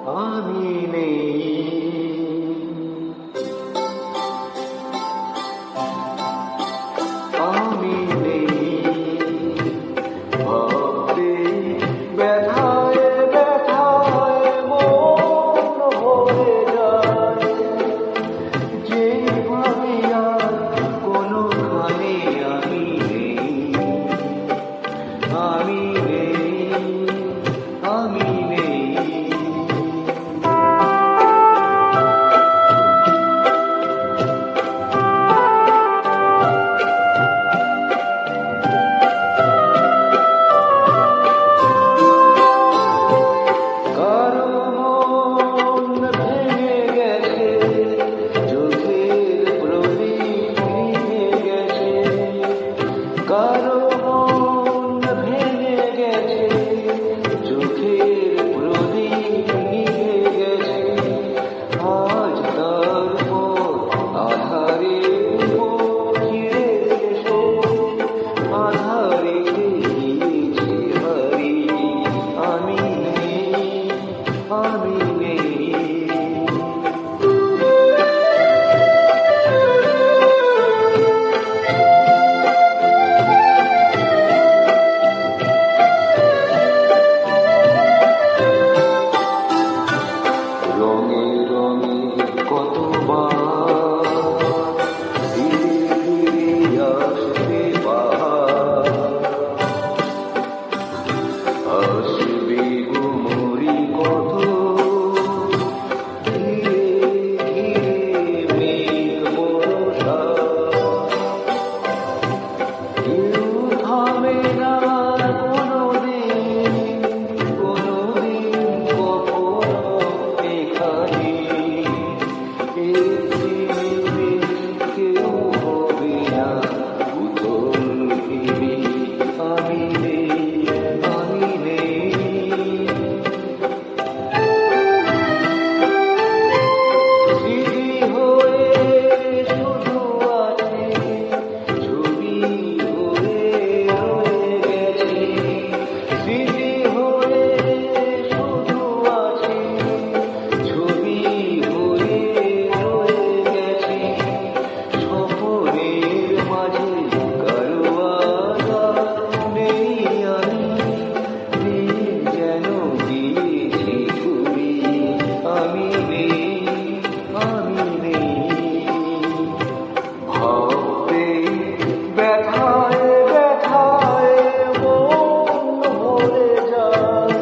আমি নেই। আমি নেই ভাবতে ব্যথায় ব্যথায় মন ভরে যায়, যে ভাবি আর কোনোখানে আমি নেই। আমি নেই, আমি নেই। কারো মন ভেঙে গেছে, চোখের প্রদীপ নিভে গেছে। আজ তারপর আধারের উপর ঘিরে এসে আধারে গিয়েছে হারিয়ে। আমি নেই, আমি নেই। ব্যথায় ব্যথায় মন ভরে যায়,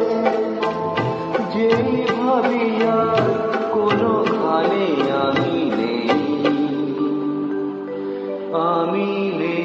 যেই ভাবি আর কোনোখানে আমি নেই। আমি নেই।